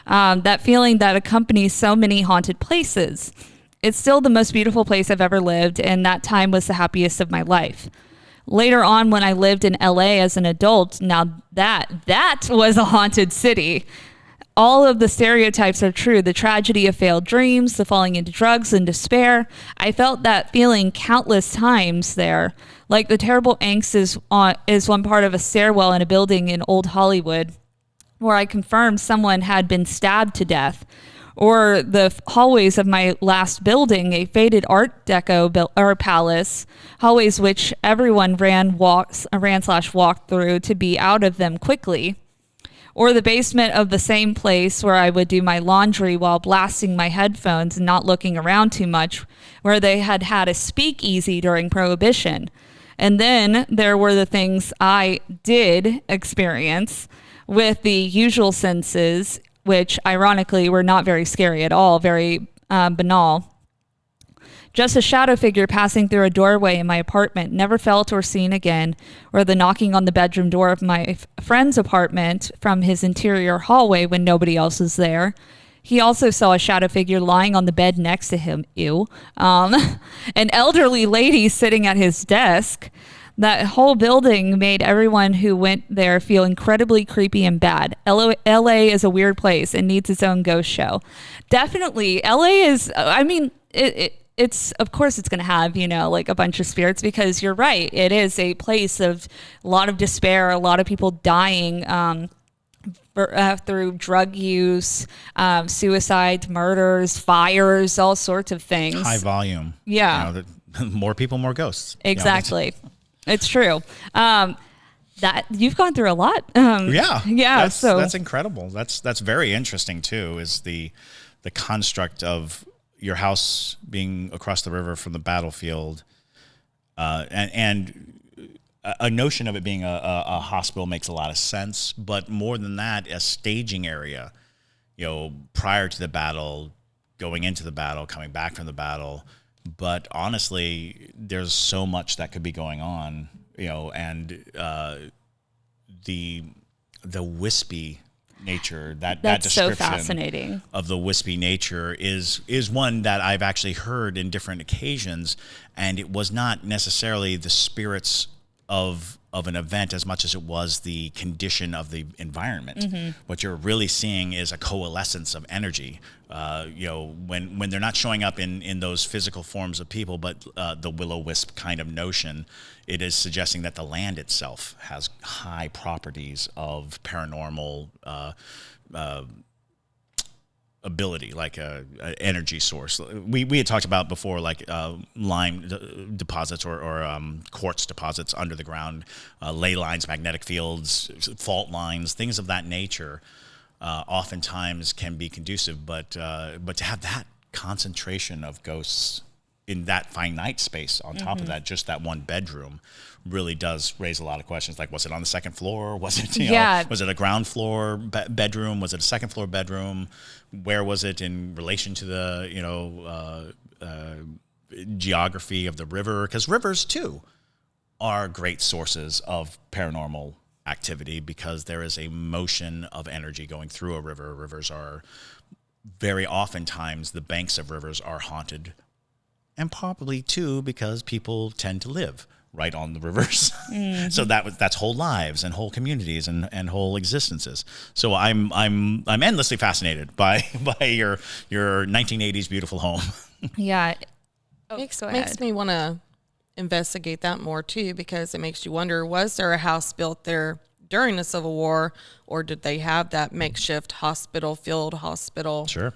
Speaker 1: That feeling that accompanies so many haunted places. It's still the most beautiful place I've ever lived, and that time was the happiest of my life. Later on, when I lived in LA as an adult, now that was a haunted city. All of the stereotypes are true. The tragedy of failed dreams, the falling into drugs and despair. I felt that feeling countless times there. Like the terrible angst is one part of a stairwell in a building in old Hollywood where I confirmed someone had been stabbed to death. Or the hallways of my last building, a faded Art Deco palace, hallways which everyone ran/walked through to be out of them quickly. Or the basement of the same place where I would do my laundry while blasting my headphones and not looking around too much, where they had a speakeasy during Prohibition. And then there were the things I did experience with the usual senses, which ironically were not very scary at all, very banal. Just a shadow figure passing through a doorway in my apartment, never felt or seen again, or the knocking on the bedroom door of my friend's apartment from his interior hallway when nobody else was there. He also saw a shadow figure lying on the bed next to him, an elderly lady sitting at his desk. That whole building made everyone who went there feel incredibly creepy and bad. LA is a weird place and needs its own ghost show. Definitely, LA is, it's of course it's going to have, like a bunch of spirits, because you're right. It is a place of a lot of despair, a lot of people dying through drug use, suicides, murders, fires, all sorts of things.
Speaker 2: High volume.
Speaker 1: Yeah.
Speaker 2: More people, more ghosts.
Speaker 1: Exactly. It's true. That you've gone through a lot.
Speaker 2: Yeah.
Speaker 1: So
Speaker 2: that's incredible. That's very interesting too, is the construct of your house being across the river from the battlefield, and a notion of it being a hospital makes a lot of sense. But more than that, a staging area, prior to the battle, going into the battle, coming back from the battle. But honestly, there's so much that could be going on, and the wispy nature, that description
Speaker 1: so fascinating
Speaker 2: of the wispy nature is one that I've actually heard in different occasions, and it was not necessarily the spirits of an event as much as it was the condition of the environment. Mm-hmm. What you're really seeing is a coalescence of energy. When they're not showing up in those physical forms of people, but the will-o-wisp kind of notion, it is suggesting that the land itself has high properties of paranormal ability, like a energy source. We had talked about before, like lime deposits or quartz deposits under the ground, ley lines, magnetic fields, fault lines, things of that nature. Oftentimes can be conducive, but to have that concentration of ghosts in that finite space on top of that, just that one bedroom really does raise a lot of questions. Like, was it on the second floor? Was it, was it a ground floor bedroom? Was it a second floor bedroom? Where was it in relation to the, geography of the river? Because rivers too are great sources of paranormal activity because there is a motion of energy going through a river. Rivers are very oftentimes, the banks of rivers are haunted, and probably too because people tend to live right on the rivers. So that's whole lives and whole communities and whole existences. So I'm endlessly fascinated by your 1980s beautiful home.
Speaker 1: Yeah.
Speaker 3: Makes me want to investigate that more too, because it makes you wonder, was there a house built there during the Civil War, or did they have that makeshift field hospital?
Speaker 2: Sure.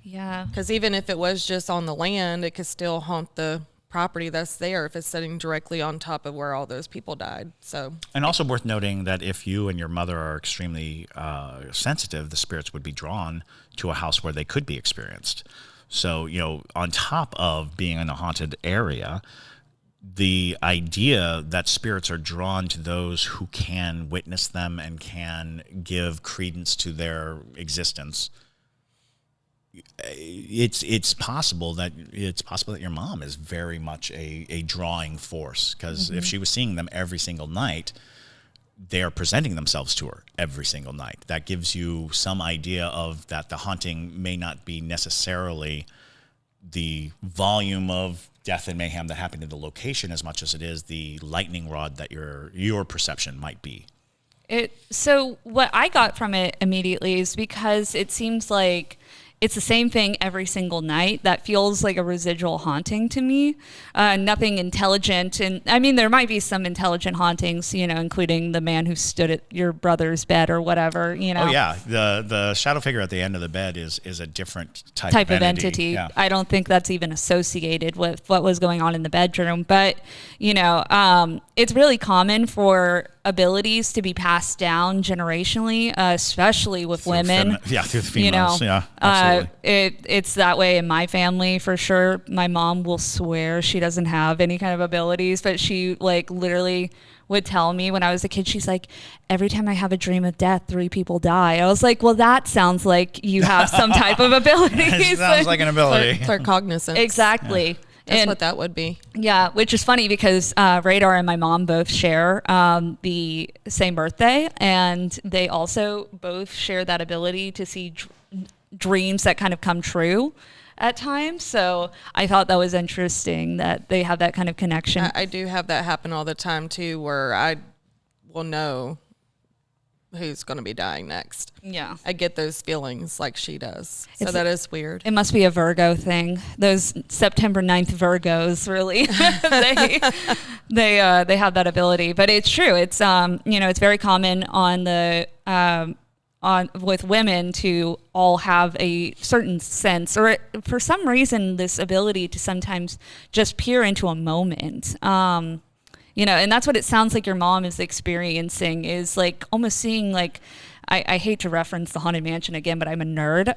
Speaker 1: Yeah.
Speaker 3: Because even if it was just on the land, it could still haunt the property that's there if it's sitting directly on top of where all those people died. So,
Speaker 2: and also worth noting that if you and your mother are extremely sensitive, the spirits would be drawn to a house where they could be experienced. So, on top of being in a haunted area, the idea that spirits are drawn to those who can witness them and can give credence to their existence. It's possible that your mom is very much a drawing force, because if she was seeing them every single night, they are presenting themselves to her every single night. That gives you some idea of that the haunting may not be necessarily the volume of death and mayhem that happened in the location as much as it is the lightning rod that your perception might be.
Speaker 1: So what I got from it immediately is because it seems like it's the same thing every single night. That feels like a residual haunting to me. Nothing intelligent. And I mean, there might be some intelligent hauntings, including the man who stood at your brother's bed or whatever,
Speaker 2: Oh, yeah. The shadow figure at the end of the bed is a different type of
Speaker 1: entity.
Speaker 2: Yeah.
Speaker 1: I don't think that's even associated with what was going on in the bedroom. But, it's really common for abilities to be passed down generationally, especially with women.
Speaker 2: Through the females. Absolutely.
Speaker 1: It's that way in my family for sure. My mom will swear she doesn't have any kind of abilities, but she literally would tell me when I was a kid, she's like, every time I have a dream of death, 3 people die. I was like, well, that sounds like you have some type of ability.
Speaker 2: It sounds like an ability.
Speaker 3: Claircognizance.
Speaker 1: Exactly.
Speaker 3: Yeah. That's what that would be.
Speaker 1: Yeah, which is funny because Radar and my mom both share the same birthday, and they also both share that ability to see dreams that kind of come true at times. So I thought that was interesting that they have that kind of connection.
Speaker 3: I do have that happen all the time too, where I will know who's going to be dying next.
Speaker 1: Yeah.
Speaker 3: I get those feelings like she does. So that is weird.
Speaker 1: It must be a Virgo thing. Those September 9th Virgos really, they have that ability, but it's true. It's, it's very common on the, with women to all have a certain sense, or for some reason, this ability to sometimes just peer into a moment. And that's what it sounds like your mom is experiencing, is like almost seeing I hate to reference the Haunted Mansion again, but I'm a nerd.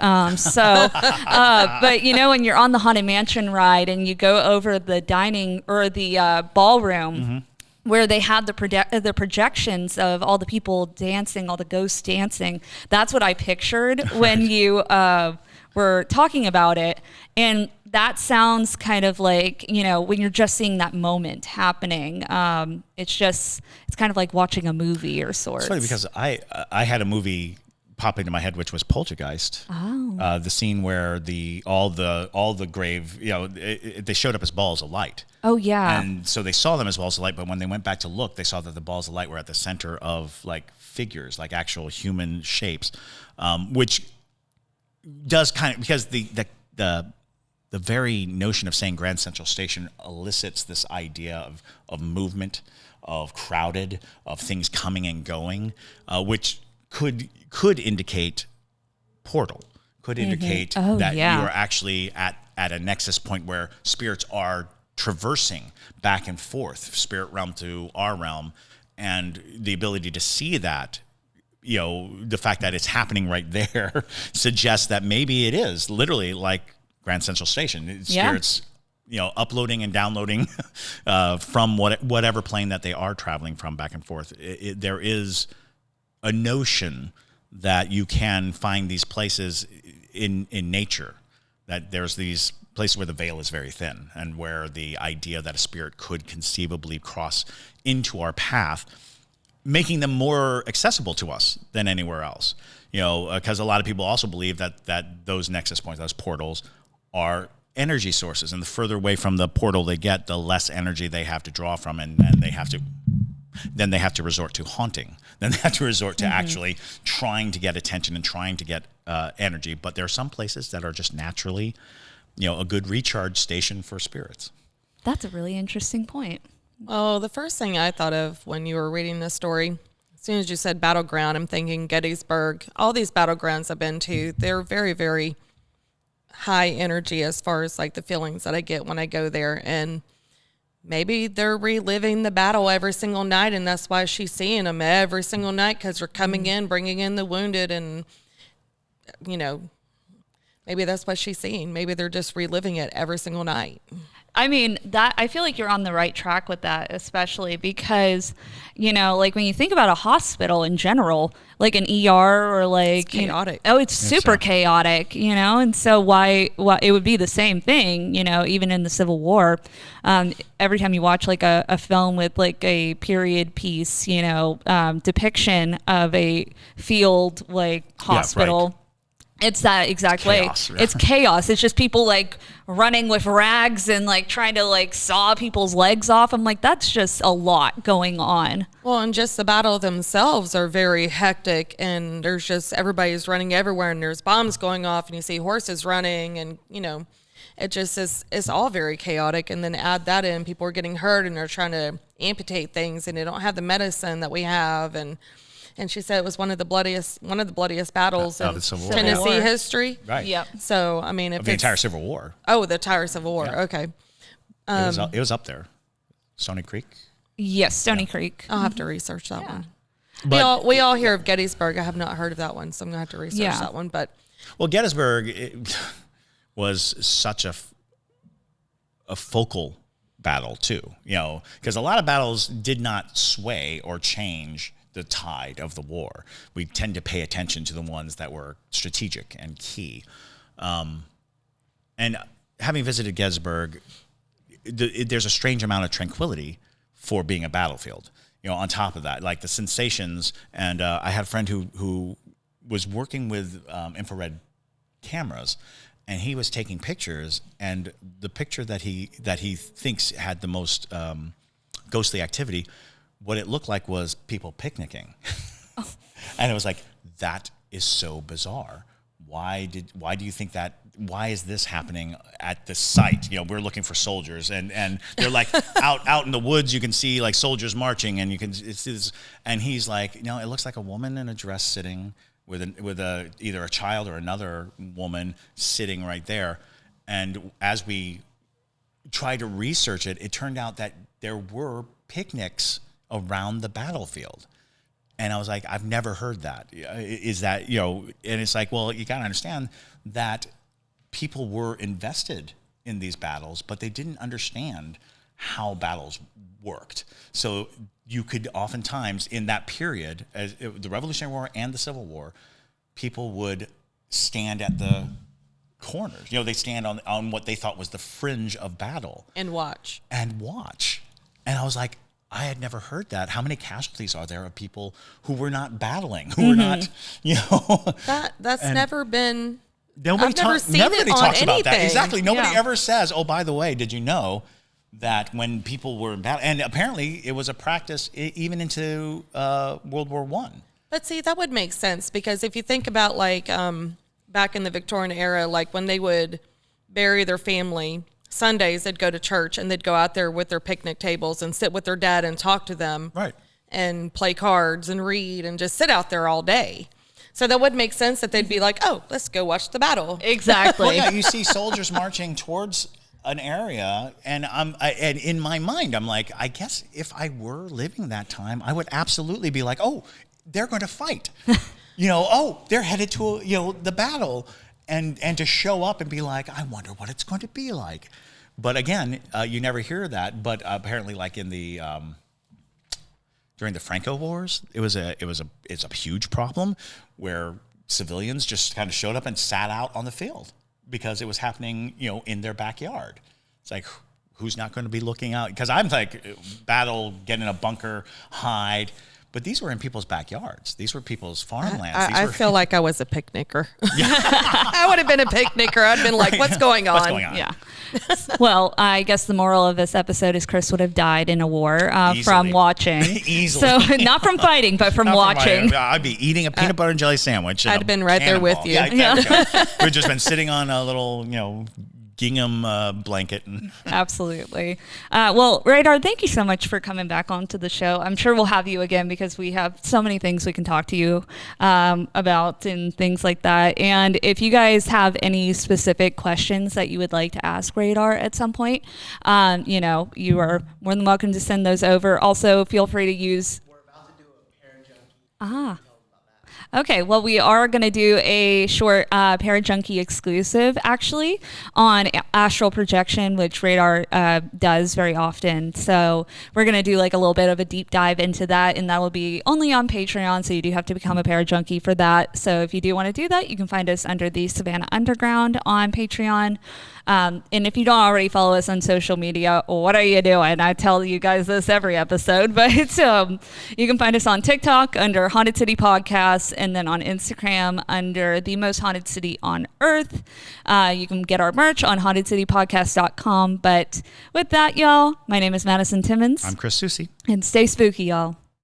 Speaker 1: But when you're on the Haunted Mansion ride and you go over the dining or the ballroom, where they had the projections of all the people dancing, all the ghosts dancing. That's what I pictured when you were talking about it. And that sounds kind of like, when you're just seeing that moment happening, it's kind of like watching a movie or sorts.
Speaker 2: It's funny because I had a movie pop into my head, which was Poltergeist.
Speaker 1: Oh.
Speaker 2: The scene where all the grave, they showed up as balls of light.
Speaker 1: Oh yeah.
Speaker 2: And so they saw them as balls of light, but when they went back to look, they saw that the balls of light were at the center of figures, like actual human shapes, which does kind of, because the very notion of saying Grand Central Station elicits this idea of movement, of crowded, of things coming and going, which could indicate portal, could indicate that you are actually at a nexus point where spirits are traversing back and forth, spirit realm to our realm, and the ability to see that, the fact that it's happening right there suggests that maybe it is literally like Grand Central Station. Spirits uploading and downloading from whatever plane that they are traveling from back and forth. There is a notion that you can find these places in nature, that there's these places where the veil is very thin and where the idea that a spirit could conceivably cross into our path, making them more accessible to us than anywhere else. Because a lot of people also believe that those nexus points, those portals, are energy sources, and the further away from the portal they get, the less energy they have to draw from, and they have to resort to haunting. Then they have to resort to actually trying to get attention and trying to get energy. But there are some places that are just naturally, a good recharge station for spirits.
Speaker 1: That's a really interesting point.
Speaker 3: Well, the first thing I thought of when you were reading this story, as soon as you said battleground, I'm thinking Gettysburg. All these battlegrounds I've been to, they're very, very high energy as far as like the feelings that I get when I go there. And maybe they're reliving the battle every single night, and that's why she's seeing them every single night, because they're coming in, bringing in the wounded, and maybe that's what she's seeing. Maybe they're just reliving it every single night.
Speaker 1: I mean, I feel like you're on the right track with that, especially because, like when you think about a hospital in general, like an ER or like...
Speaker 3: It's chaotic.
Speaker 1: It's super chaotic, and so why it would be the same thing, even in the Civil War. Every time you watch like a film with like a period piece, depiction of a field like hospital...
Speaker 2: Yeah, right.
Speaker 1: It's that exact
Speaker 2: chaos,
Speaker 1: way.
Speaker 2: Yeah.
Speaker 1: It's chaos. It's just people like running with rags and like trying to like saw people's legs off. I'm like, that's just a lot going on.
Speaker 3: Well, and just the battle themselves are very hectic, and there's just everybody's running everywhere, and there's bombs going off, and you see horses running, and it just is. It's all very chaotic. And then add that in, people are getting hurt, and they're trying to amputate things, and they don't have the medicine that we have, And she said it was one of the bloodiest battles in Tennessee history.
Speaker 2: Right.
Speaker 1: Yep.
Speaker 3: So, I mean, if
Speaker 2: the entire Civil War.
Speaker 3: Oh, the entire Civil War.
Speaker 2: Yeah.
Speaker 3: Okay.
Speaker 2: It was up there. Stony Creek.
Speaker 1: Yes, Stony Creek.
Speaker 3: I'll have to research that one.
Speaker 2: But
Speaker 3: we all hear of Gettysburg. I have not heard of that one, so I'm going to have to research that one. But
Speaker 2: Gettysburg was such a focal battle too, because a lot of battles did not sway or change the tide of the war. We tend to pay attention to the ones that were strategic and key. And having visited Gettysburg, there's a strange amount of tranquility for being a battlefield. On top of that, like the sensations, and I had a friend who was working with infrared cameras, and he was taking pictures, and the picture that he thinks had the most ghostly activity, what it looked like was people picnicking. Oh. And it was like, that is so bizarre. Why do you think that? Why is this happening at the site? We're looking for soldiers, and they're like out in the woods. You can see like soldiers marching, and and he's like, it looks like a woman in a dress sitting with either a child or another woman sitting right there. And as we tried to research it, it turned out that there were picnics around the battlefield. And I was like, I've never heard that. Is that, and it's like, well, you got to understand that people were invested in these battles, but they didn't understand how battles worked. So you could oftentimes, in that period, the Revolutionary War and the Civil War, people would stand at the corners. They stand on what they thought was the fringe of battle.
Speaker 3: And watch.
Speaker 2: And I was like, I had never heard that. How many casualties are there of people who were not battling, who were not,
Speaker 3: That's never been...
Speaker 2: Nobody talks about that. Exactly. Nobody
Speaker 3: Yeah.
Speaker 2: ever says, oh, by the way, did you know that when people were in battle, and apparently it was a practice even into World War I.
Speaker 3: But see, that would make sense, because if you think about like back in the Victorian era, like when they would bury their family, Sundays they'd go to church and they'd go out there with their picnic tables and sit with their dad and talk to them.
Speaker 2: Right.
Speaker 3: And play cards and read and just sit out there all day. So that would make sense that they'd be like, oh, let's go watch the battle.
Speaker 1: Exactly.
Speaker 2: Well, yeah, you see soldiers marching towards an area, and and in my mind, I'm like, I guess if I were living that time, I would absolutely be like, oh, they're going to fight. Oh, they're headed to the battle, and to show up and be like, I wonder what it's going to be like. But again, you never hear that. But apparently, like in the during the Franco Wars, it's a huge problem where civilians just kind of showed up and sat out on the field because it was happening, in their backyard. It's like, who's not going to be looking out? Because I'm like, battle, get in a bunker, hide. But these were in people's backyards. These were people's farmlands.
Speaker 3: I feel like I was a picnicker. I would have been a picnicker. I'd been like, what's going on?
Speaker 2: What's going on?
Speaker 1: Yeah. Well, I guess the moral of this episode is Chris would have died in a war from watching.
Speaker 2: Easily.
Speaker 1: So not from fighting, but from watching.
Speaker 2: I'd be eating a peanut butter and jelly sandwich.
Speaker 3: I'd been right there with you.
Speaker 2: Yeah. We've just been sitting on a little, gingham blanket.
Speaker 1: Absolutely. Well, Radar, thank you so much for coming back onto the show. I'm sure we'll have you again because we have so many things we can talk to you about and things like that. And if you guys have any specific questions that you would like to ask Radar at some point, you are more than welcome to send those over. Also, feel free to use...
Speaker 4: We're about to do a Parajunkie.
Speaker 1: Okay, well, we are going to do a short Parajunkie exclusive, actually, on astral projection, which Radar does very often. So we're going to do like a little bit of a deep dive into that, and that will be only on Patreon, so you do have to become a Parajunkie for that. So if you do want to do that, you can find us under the Savannah Underground on Patreon. And if you don't already follow us on social media, what are you doing? I tell you guys this every episode, but you can find us on TikTok under Haunted City Podcasts, and then on Instagram under The Most Haunted City on Earth. You can get our merch on hauntedcitypodcast.com. But with that, y'all, my name is Madison Timmons.
Speaker 2: I'm Chris Susi.
Speaker 1: And stay spooky, y'all.